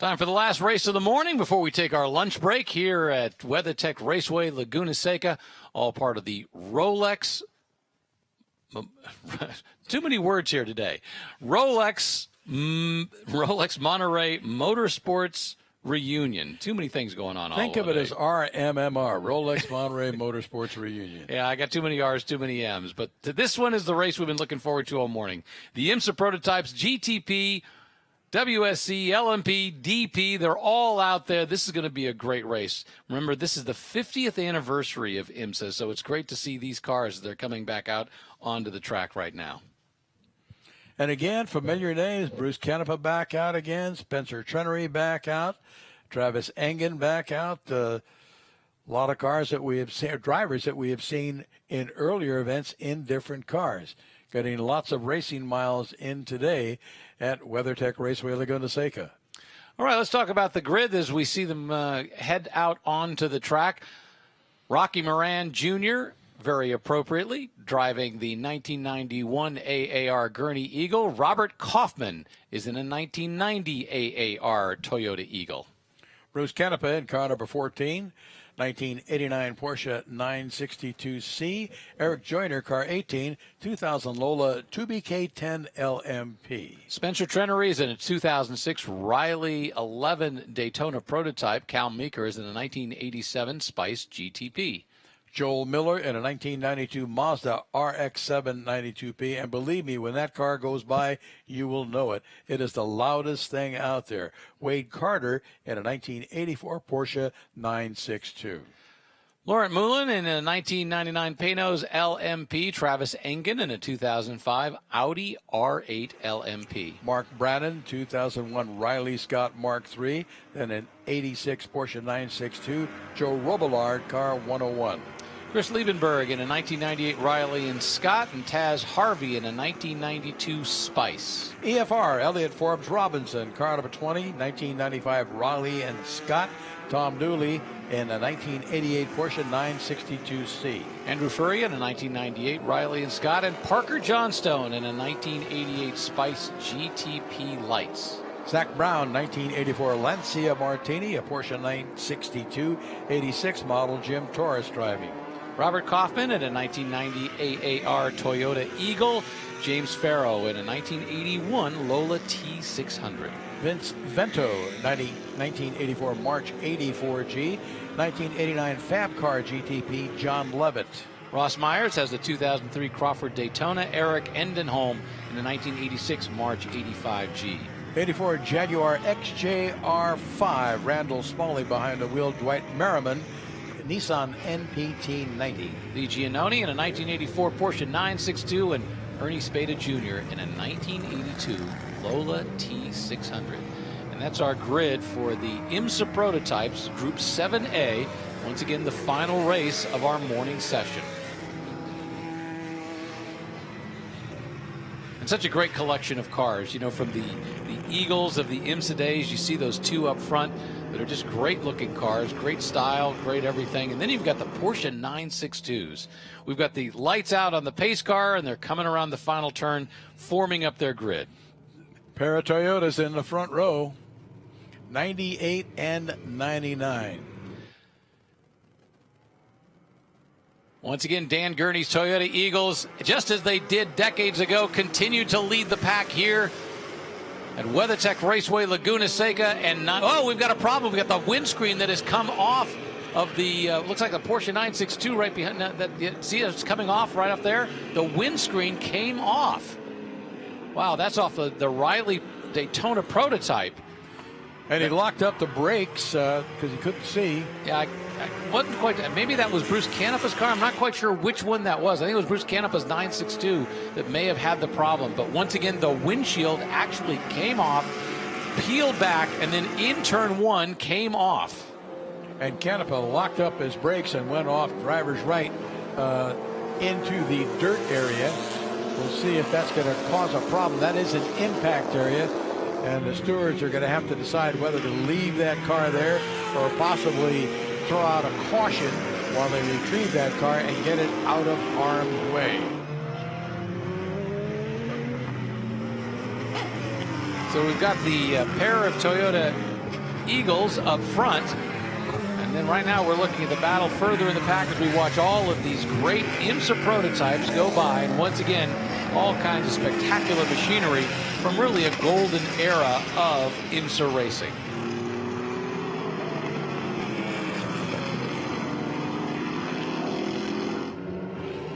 Time for the last race of the morning before we take our lunch break here at WeatherTech Raceway, Laguna Seca, all part of the Rolex. Too many words here today. Rolex Monterey Motorsports Reunion. Too many things going on. Think of it as RMMR, Rolex Monterey Motorsports Reunion. Yeah, I got too many R's, too many M's. But this one is the race we've been looking forward to all morning. The IMSA prototypes, GTP, WSC, LMP, DP, they're all out there. This is going to be a great race. Remember, this is the 50th anniversary of IMSA, so it's great to see these cars. They're coming back out onto the track right now. And again, familiar names. Bruce Canepa back out again. Spencer Trenery back out. Travis Engen back out. A lot of cars that we have seen, drivers that we have seen in earlier events in different cars. Getting lots of racing miles in today at WeatherTech Raceway, Laguna Seca. All right, let's talk about the grid as we see them head out onto the track. Rocky Moran Jr., very appropriately, driving the 1991 AAR Gurney Eagle. Robert Kaufman is in a 1990 AAR Toyota Eagle. Bruce Canepa in car number 14, 1989 Porsche 962C. Eric Joyner, car 18, 2000 Lola 2BK10 LMP. Spencer Trenery is in a 2006 Riley 11 Daytona prototype. Cal Meeker is in a 1987 Spice GTP. Joel Miller in a 1992 Mazda RX-7 92P. And believe me, when that car goes by, you will know it. It is the loudest thing out there. Wade Carter in a 1984 Porsche 962. Laurent Moulin in a 1999 Paynos LMP. Travis Engen in a 2005 Audi R8 LMP. Mark Brannon, 2001 Riley Scott Mark III. Then an 86 Porsche 962. Joe Robillard, car 101. Chris Liebenberg in a 1998 Riley and Scott, and Taz Harvey in a 1992 Spice. EFR, Elliott Forbes Robinson, car number 20, 1995 Riley and Scott. Tom Dooley in a 1988 Porsche 962C. Andrew Furry in a 1998 Riley and Scott, and Parker Johnstone in a 1988 Spice GTP Lights. Zach Brown, 1984 Lancia Martini, a Porsche 962 86 model, Jim Torres driving. Robert Kaufman in a 1990 AAR Toyota Eagle. James Farrow in a 1981 Lola T600. Vince Vento, 1984 March 84G. 1989 Fab Car GTP, John Levitt. Ross Myers has the 2003 Crawford Daytona. Eric Endenholm in the 1986 March 85G. 84 Jaguar XJR5, Randall Smalley behind the wheel, Dwight Merriman. Nissan NPT 90. Lee Giannone in a 1984 Porsche 962, and Ernie Spada Jr. in a 1982 Lola T600. And that's our grid for the IMSA prototypes, Group 7A. Once again, the final race of our morning session. And such a great collection of cars, you know, from the Eagles of the IMSA days. You see those two up front that are just great looking cars, great style, great everything. And then you've got the Porsche 962s. We've got the lights out on the pace car, and they're coming around the final turn, forming up their grid. Pair of Toyotas in the front row, 98 and 99. Once again, Dan Gurney's Toyota Eagles, just as they did decades ago, continue to lead the pack here at WeatherTech Raceway, Laguna Seca. And we've got a problem. We've got the windscreen that has come off of the, looks like the Porsche 962 right behind that. See, it's coming off right up there. The windscreen came off. Wow, that's off the Riley Daytona prototype. And he locked up the brakes because he couldn't see. Yeah, I wasn't quite. Maybe that was Bruce Canepa's car. I'm not quite sure which one that was. I think it was Bruce Canepa's 962 that may have had the problem. But once again, the windshield actually came off, peeled back, and then in turn one came off. And Canepa locked up his brakes and went off driver's right into the dirt area. We'll see if that's going to cause a problem. That is an impact area. And the stewards are going to have to decide whether to leave that car there or possibly throw out a caution while they retrieve that car and get it out of harm's way. So we've got the pair of Toyota Eagles up front. And then right now we're looking at the battle further in the pack as we watch all of these great IMSA prototypes go by. And once again, all kinds of spectacular machinery from really a golden era of IMSA racing.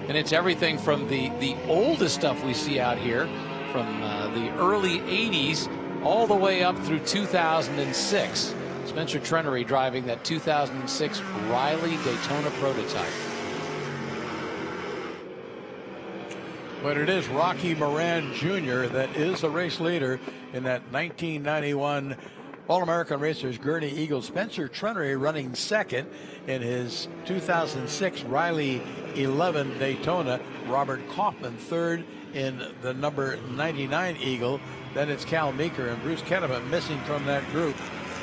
And it's everything from the oldest stuff we see out here from the early 80s all the way up through 2006. Spencer Trenery driving that 2006 Riley Daytona prototype. But it is Rocky Moran Jr. that is the race leader in that 1991 All-American Racers Gurney Eagles. Spencer Trenery running second in his 2006 Riley 11 Daytona. Robert Kaufman third in the number 99 Eagle. Then it's Cal Meeker and Bruce Kenepa missing from that group.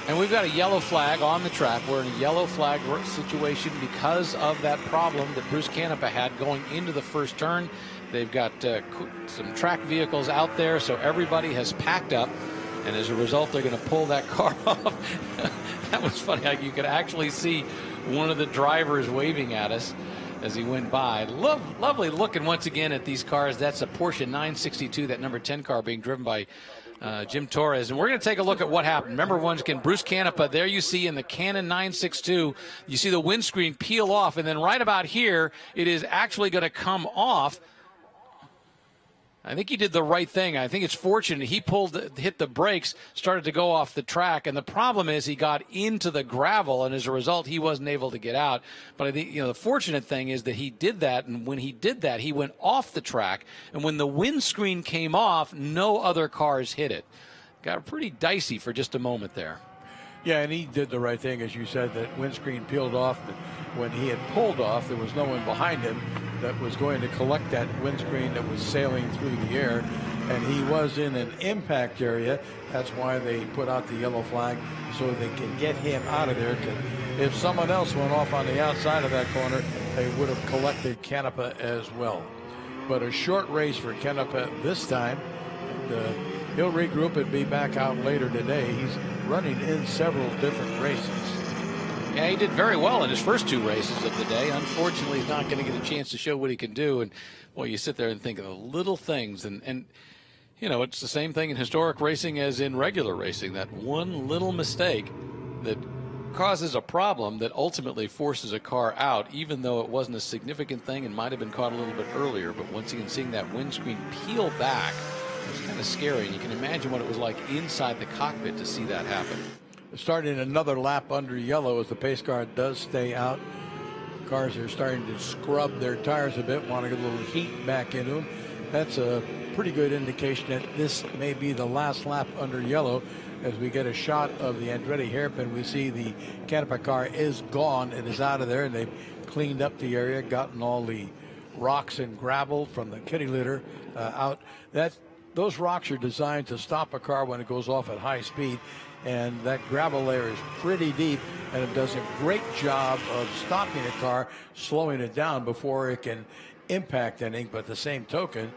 And we've got a yellow flag on the track. We're in a yellow flag situation because of that problem that Bruce Canepa had going into the first turn. They've got some track vehicles out there, so everybody has packed up. And as a result, they're going to pull that car off. That was funny. You could actually see one of the drivers waving at us as he went by. Lovely looking once again at these cars. That's a Porsche 962, that number 10 car being driven by Jim Torres. And we're going to take a look at what happened. Remember, once again, Bruce Canepa, there you see in the Canon 962, you see the windscreen peel off. And then right about here, it is actually going to come off. I think he did the right thing. I think it's fortunate he hit the brakes, started to go off the track, and the problem is he got into the gravel, and as a result, he wasn't able to get out. But I think the fortunate thing is that he did that, and when he did that, he went off the track, and when the windscreen came off, no other cars hit it. Got pretty dicey for just a moment there. Yeah, and he did the right thing, as you said, that windscreen peeled off. But when he had pulled off, there was no one behind him that was going to collect that windscreen that was sailing through the air. And he was in an impact area. That's why they put out the yellow flag, so they can get him out of there. If someone else went off on the outside of that corner, they would have collected Canepa as well. But a short race for Canepa this time. He'll regroup and be back out later today. He's running in several different races. Yeah, he did very well in his first two races of the day. Unfortunately, he's not going to get a chance to show what he can do. And, well, you sit there and think of the little things. And it's the same thing in historic racing as in regular racing. That one little mistake that causes a problem that ultimately forces a car out, even though it wasn't a significant thing and might have been caught a little bit earlier. But once again, seeing that windscreen peel back, it's kind of scary, and you can imagine what it was like inside the cockpit to see that happen. Starting another lap under yellow as the pace car does stay out. Cars are starting to scrub their tires a bit, want to get a little heat back into them. That's a pretty good indication that this may be the last lap under yellow. As we get a shot of the Andretti hairpin, we see the Canepa car is gone. It is out of there, and they've cleaned up the area, gotten all the rocks and gravel from the kitty litter out. Those rocks are designed to stop a car when it goes off at high speed, and that gravel layer is pretty deep, and it does a great job of stopping a car, slowing it down before it can impact anything. But the same token,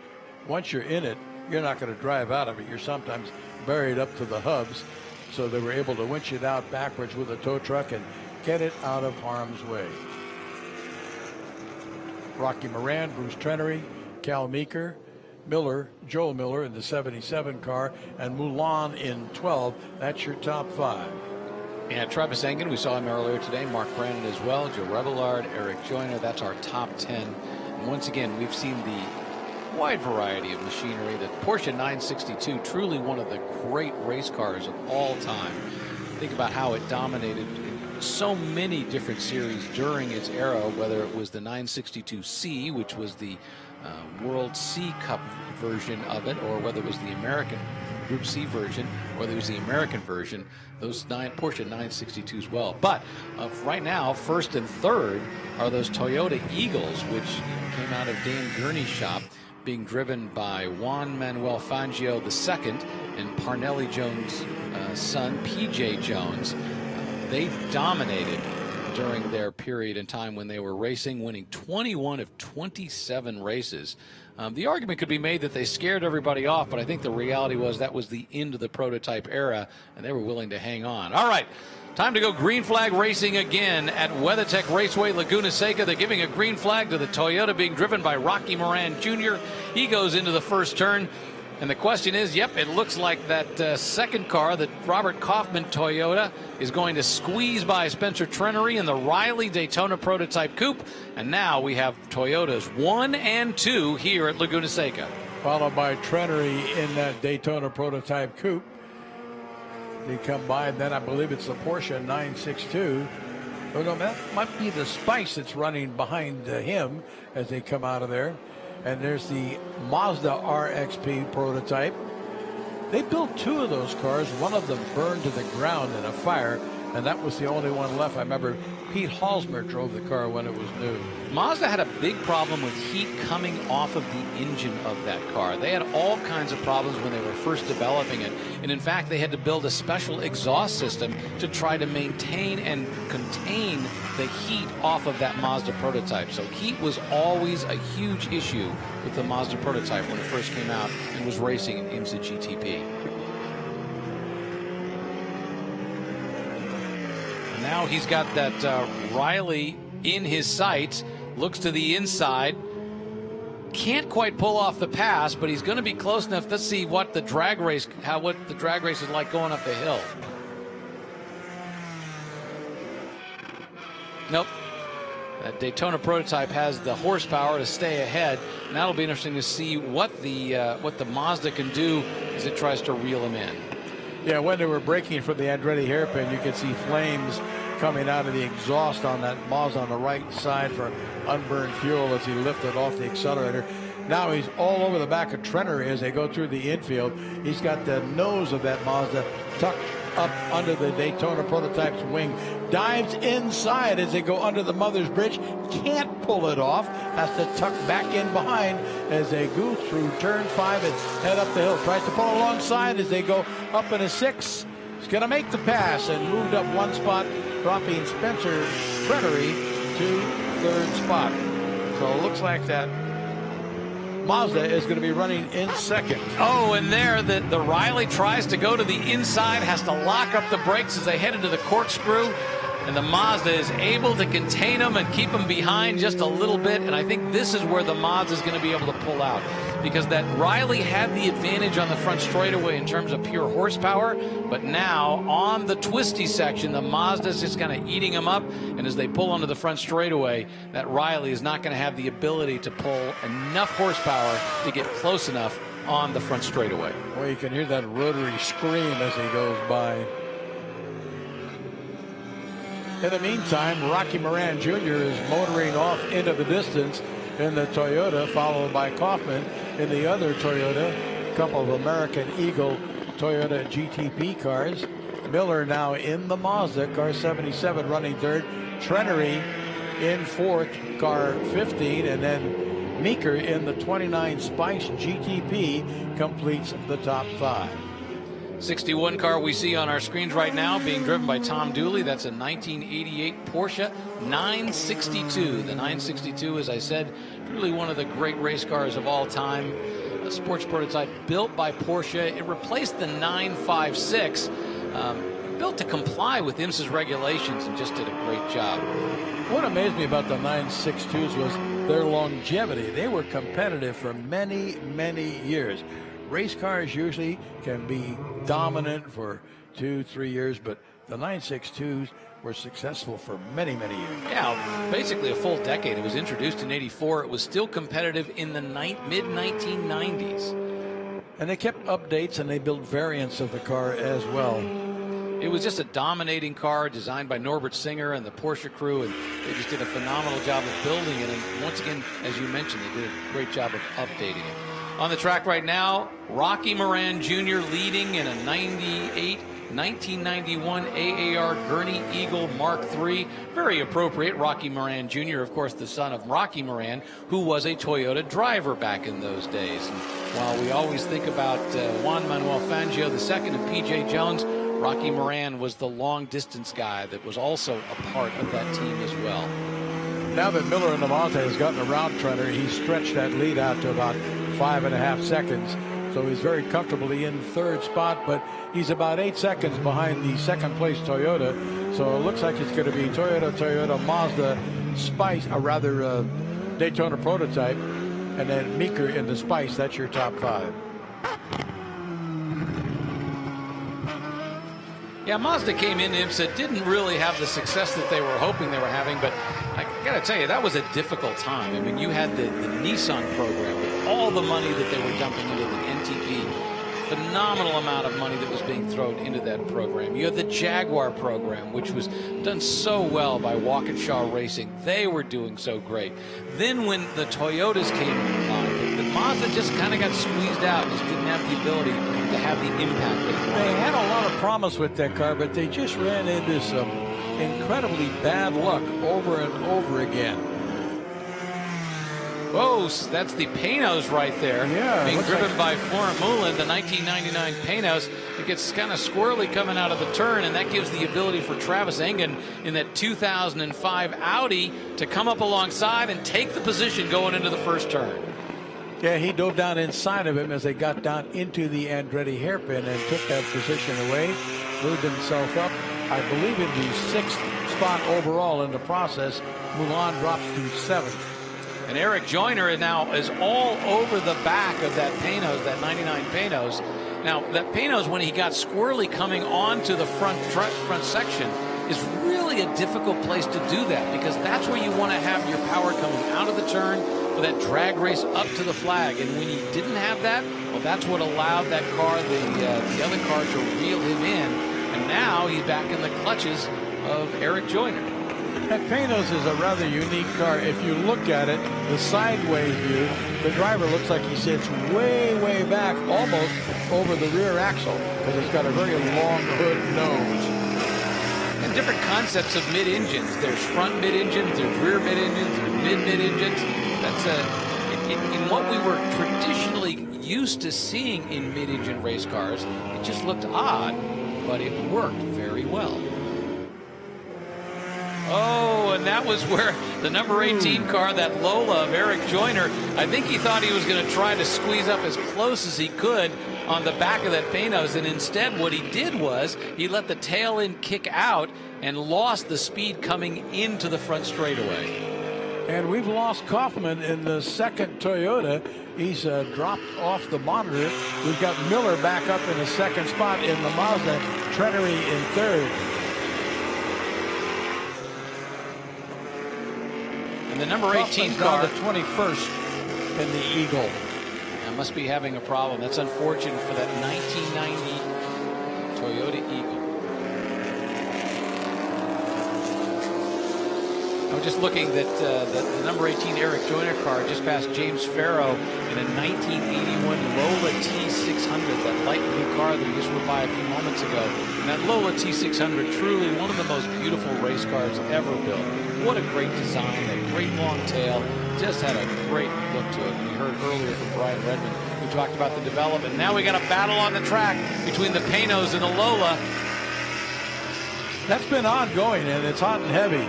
once you're in it, you're not going to drive out of it. You're sometimes buried up to the hubs, so they were able to winch it out backwards with a tow truck and get it out of harm's way. Rocky Moran, Bruce Trenery, Cal Meeker, Joel Miller in the 77 car, and Moulin in 12. That's your top five. And Travis Engen, we saw him earlier today. Mark Brandon as well. Joe Rebellard, Eric Joyner. That's our top 10. And once again, we've seen the wide variety of machinery. The Porsche 962, truly one of the great race cars of all time. Think about how it dominated so many different series during its era, whether it was the 962C, which was the World C Cup version of it, or whether it was the American Group C version, or whether it was the American version, those Porsche 962s well. But right now, first and third are those Toyota Eagles, which came out of Dan Gurney's shop, being driven by Juan Manuel Fangio II and Parnelli Jones' son, P.J. Jones. They dominated during their period in time when they were racing, winning 21 of 27 races. The argument could be made that they scared everybody off, but I think the reality was that was the end of the prototype era, and they were willing to hang on. All right, time to go green flag racing again at WeatherTech Raceway, Laguna Seca. They're giving a green flag to the Toyota being driven by Rocky Moran Jr. He goes into the first turn. And the question is, yep, it looks like that second car, the Robert Kaufman Toyota, is going to squeeze by Spencer Trenery in the Riley Daytona Prototype Coupe. And now we have Toyotas 1 and 2 here at Laguna Seca. Followed by Trenery in that Daytona Prototype Coupe. They come by, and then I believe it's the Porsche 962. Oh, no, that might be the Spice that's running behind him as they come out of there. And there's the Mazda RXP prototype. They built 2 of those cars. One of them burned to the ground in a fire, and that was the only one left. I remember Pete Halsmer drove the car when it was new. Mazda had a big problem with heat coming off of the engine of that car. They had all kinds of problems when they were first developing it. And in fact, they had to build a special exhaust system to try to maintain and contain the heat off of that Mazda prototype. So heat was always a huge issue with the Mazda prototype when it first came out and was racing in IMSA GTP. And now he's got that Riley in his sights. Looks to the inside. Can't quite pull off the pass, but he's going to be close enough. Let's see what the drag race is like going up the hill. Nope. That Daytona prototype has the horsepower to stay ahead. And that'll be interesting to see what the Mazda can do as it tries to reel him in. Yeah, when they were braking for the Andretti hairpin, you could see flames coming out of the exhaust on that Mazda on the right side for unburned fuel as he lifted off the accelerator. Now he's all over the back of Trenery as they go through the infield. He's got the nose of that Mazda tucked up under the Daytona prototype's wing. Dives inside as they go under the Mother's Bridge. Can't pull it off. Has to tuck back in behind as they go through turn 5 and head up the hill. Tries to pull alongside as they go up in a 6. He's going to make the pass and moved up 1 spot, dropping Spencer Trenery to 3rd spot. So it looks like that Mazda is going to be running in 2nd. Oh, and there the Riley tries to go to the inside, has to lock up the brakes as they head into the corkscrew. And the Mazda is able to contain them and keep them behind just a little bit. And I think this is where the Mazda is going to be able to pull out, because that Riley had the advantage on the front straightaway in terms of pure horsepower. But now on the twisty section, the Mazda is just kind of eating them up. And as they pull onto the front straightaway, that Riley is not going to have the ability to pull enough horsepower to get close enough on the front straightaway. Well, you can hear that rotary scream as he goes by. In the meantime, Rocky Moran Jr. is motoring off into the distance in the Toyota, followed by Kaufman in the other Toyota. A couple of American Eagle Toyota GTP cars. Miller now in the Mazda, car 77, running 3rd. Trenery in 4th, car 15, and then Meeker in the 29 Spice GTP completes the top 5. 61 car we see on our screens right now being driven by Tom Dooley. That's a 1988 Porsche 962. The 962, as I said, really one of the great race cars of all time. A sports prototype built by Porsche. It replaced the 956, built to comply with IMSA's regulations, and just did a great job. What amazed me about the 962s was their longevity. They were competitive for many, many years. Race cars usually can be dominant for 2-3 years, but the 962s were successful for many, many years. Yeah, basically a full decade. It was introduced in '84. It was still competitive in the mid-1990s. And they kept updates, and they built variants of the car as well. It was just a dominating car designed by Norbert Singer and the Porsche crew, and they just did a phenomenal job of building it. And once again, as you mentioned, they did a great job of updating it. On the track right now, Rocky Moran Jr. leading in a 1991 AAR Gurney Eagle Mark III. Very appropriate. Rocky Moran Jr., of course, the son of Rocky Moran, who was a Toyota driver back in those days. And while we always think about Juan Manuel Fangio II and P.J. Jones, Rocky Moran was the long-distance guy that was also a part of that team as well. now that Miller in the Mazda has gotten around Tretter, he's stretched that lead out to about 5.5 seconds. So he's very comfortably in third spot, but he's about 8 seconds behind the second place Toyota. So it looks like it's going to be Toyota, Mazda, Spice, or rather Daytona prototype, and then Meeker in the Spice. That's your top 5. Yeah, Mazda came in IMSA, didn't really have the success that they were hoping they were having, but I got to tell you, that was a difficult time. I mean, you had the Nissan program with all the money that they were dumping into the NTP, phenomenal amount of money that was being thrown into that program. You had the Jaguar program, which was done so well by Waukesha Racing. They were doing so great. Then when the Toyotas came on, the Mazda just kind of got squeezed out, just didn't have the ability to have the impact that it They wanted. had a lot of promise with that car, but they just ran into some incredibly bad luck over and over again. Whoa, that's the Panos right there. Yeah, being looks driven like by Florent Moulin, the 1999 Panos. It gets kind of squirrely coming out of the turn, and that gives the ability for Travis Engen in that 2005 Audi to come up alongside and take the position going into the first turn. Yeah, he dove down inside of him as they got down into the Andretti hairpin and took that position away, moved himself up, I believe, into 6th spot overall in the process. Moulin drops to 7th. And Eric Joyner now is all over the back of that Panos, that 99 Panos. Now, that Panos, when he got squirrely coming onto the front section, is really a difficult place to do that, because that's where you want to have your power coming out of the turn for that drag race up to the flag. And when he didn't have that, well, that's what allowed that car, the other car, to reel him in. And now he's back in the clutches of Eric Joyner. That Panos is a rather unique car. If you look at it, the sideways view, the driver looks like he sits way, way back, almost over the rear axle, because it's got a very long hood nose. And different concepts of mid-engines. There's front mid-engines, there's rear mid-engines, there's mid-engines. That's in what we were traditionally used to seeing in mid-engine race cars. It just looked odd, but it worked very well. Oh, and that was where the number 18 car, that Lola of Eric Joyner, I think he thought he was going to try to squeeze up as close as he could on the back of that Panos, and instead what he did was he let the tail end kick out and lost the speed coming into the front straightaway. And we've lost Kaufman in the second Toyota. He's dropped off the monitor. We've got Miller back up in the second spot in the Mazda, Trenery in third. And the number 18 car, the 21st in the Eagle. I must be having a problem. That's unfortunate for that 1990 Toyota Eagle. I'm just looking that the number 18 Eric Joyner car just passed James Farrow in a 1981 Lola T600, that light blue car that we just went by a few moments ago. And that Lola T600, truly one of the most beautiful race cars ever built. What a great design, a great long tail, just had a great look to it. We heard earlier from Brian Redmond, who talked about the development. Now we got a battle on the track between the Panos and the Lola. That's been ongoing, and it's hot and heavy.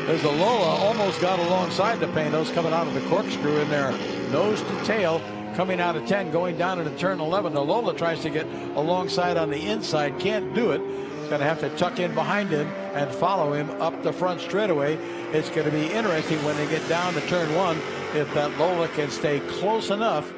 As the Lola almost got alongside the Panos, coming out of the corkscrew in there, nose to tail, coming out of 10, going down into turn 11. The Lola tries to get alongside on the inside, can't do it. He's going to have to tuck in behind him and follow him up the front straightaway. It's going to be interesting when they get down to turn 1 if that Lola can stay close enough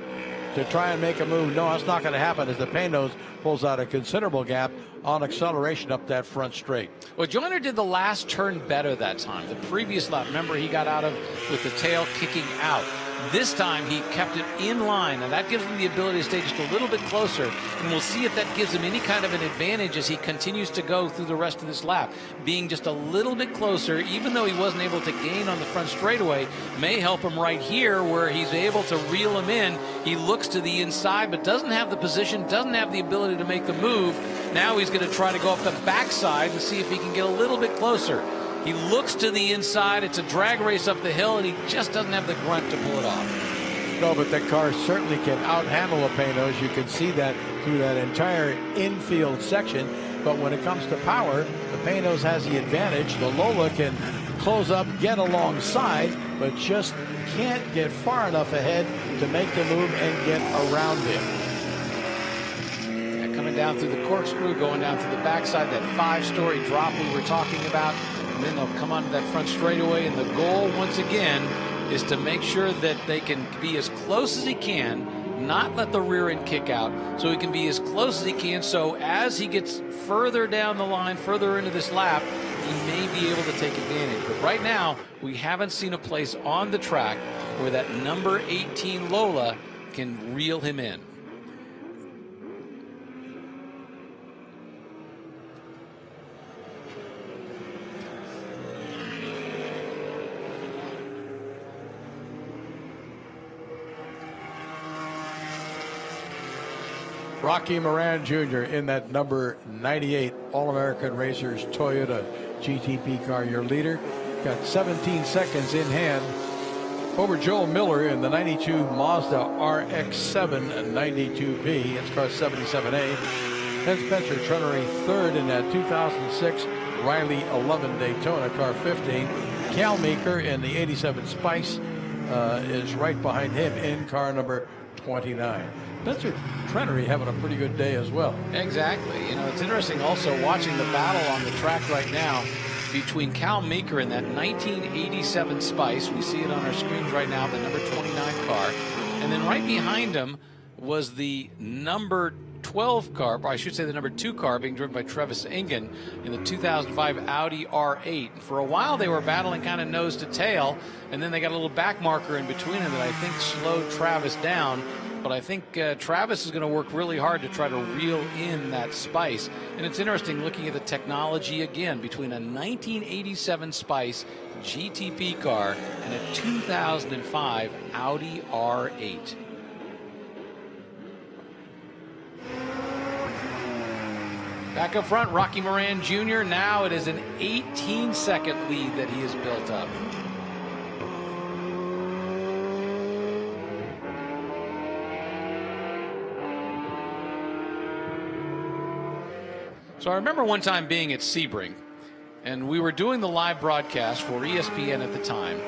to try and make a move. No, that's not going to happen as the Panos pulls out a considerable gap on acceleration up that front straight. Well, Joyner did the last turn better that time. The previous lap, remember, he got out of with the tail kicking out. This time he kept it in line, and that gives him the ability to stay just a little bit closer, and we'll see if that gives him any kind of an advantage as he continues to go through the rest of this lap. Being just a little bit closer, even though he wasn't able to gain on the front straightaway, may help him right here where he's able to reel him in. He looks to the inside but doesn't have the position, doesn't have the ability to make the move. Now he's going to try to go up the backside and see if he can get a little bit closer. He looks to the inside. It's a drag race up the hill, and he just doesn't have the grunt to pull it off. No, but that car certainly can out-handle a Panos. You can see that through that entire infield section. but when it comes to power, the Panos has the advantage. The Lola can close up, get alongside, but just can't get far enough ahead to make the move and get around him. Yeah, coming down through the corkscrew, going down through the backside, that 5-story drop we were talking about, and then they'll come onto that front straightaway, and the goal once again is to make sure that they can be as close as he can, not let the rear end kick out, so he can be as close as he can, so as he gets further down the line, further into this lap, he may be able to take advantage. But right now, we haven't seen a place on the track where that number 18 Lola can reel him in. Rocky Moran Jr. in that number 98 All-American Racers Toyota GTP car, your leader. Got 17 seconds in hand over Joel Miller in the 92 Mazda RX-7 92P. It's car 77A. Then Spencer Trenery third in that 2006 Riley 11 Daytona car 15. Cal Meeker in the 87 Spice is right behind him in car number 29. Spencer Trenery having a pretty good day as well. Exactly. You know, it's interesting also watching the battle on the track right now between Cal Meeker and that 1987 Spice. We see it on our screens right now, the number 29 car. And then right behind him was the number 12 car, or I should say the number 2 car, being driven by Travis Ingen in the 2005 Audi R8. For a while they were battling kind of nose to tail, and then they got a little back marker in between them that I think slowed Travis down. But I think Travis is going to work really hard to try to reel in that Spice. And it's interesting looking at the technology again between a 1987 Spice GTP car and a 2005 Audi R8. Back up front, Rocky Moran Jr. Now it is an 18-second lead that he has built up. So I remember one time being at Sebring, and we were doing the live broadcast for ESPN at the time,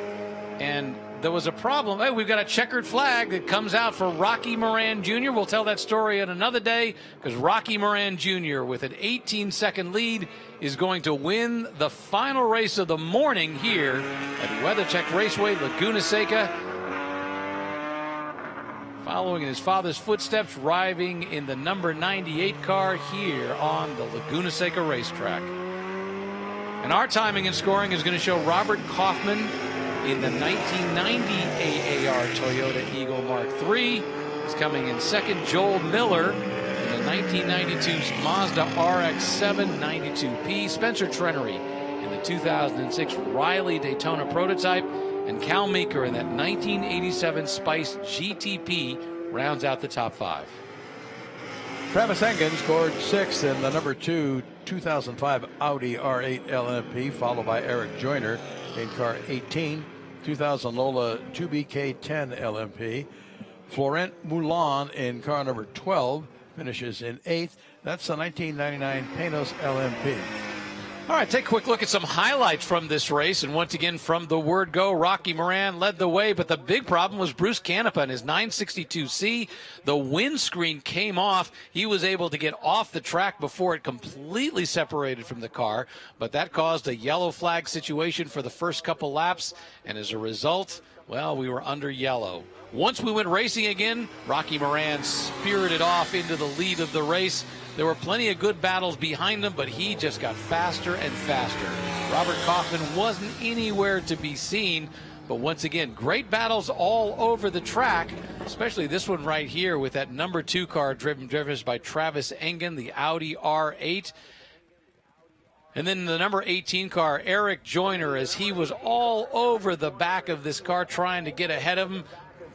and there was a problem. Hey, we've got a checkered flag that comes out for Rocky Moran Jr. We'll tell that story on another day, because Rocky Moran Jr. with an 18-second lead is going to win the final race of the morning here at WeatherTech Raceway, Laguna Seca. Following in his father's footsteps, driving in the number 98 car here on the Laguna Seca racetrack. And our timing and scoring is going to show Robert Kaufman in the 1990 AAR Toyota Eagle Mark III. He's coming in second. Joel Miller in the 1992 Mazda RX-7 92P. Spencer Trenery in the 2006 Riley Daytona prototype. And Cal Meeker in that 1987 Spice GTP rounds out the top 5. Travis Engen scored 6th in the number 2 2005 Audi R8 LMP, followed by Eric Joyner in car 18, 2000 Lola 2BK10 LMP. Florent Moulin in car number 12 finishes in 8th. That's the 1999 Panos LMP. All right, take a quick look at some highlights from this race. And once again, from the word go, Rocky Moran led the way. But the big problem was Bruce Canepa and his 962C. The windscreen came off. He was able to get off the track before it completely separated from the car. But that caused a yellow flag situation for the first couple laps. And as a result, well, we were under yellow. Once we went racing again, Rocky Moran spirited off into the lead of the race. There were plenty of good battles behind him, but he just got faster and faster. Robert Kaufman wasn't anywhere to be seen, but once again, great battles all over the track, especially this one right here with that number 2 car driven by Travis Engen, the Audi R8. And then the number 18 car, Eric Joyner, as he was all over the back of this car trying to get ahead of him.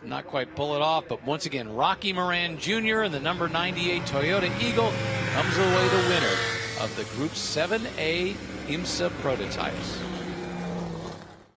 Not quite pull it off, but once again, Rocky Moran Jr. and the number 98 Toyota Eagle comes away the winner of the Group 7A IMSA prototypes.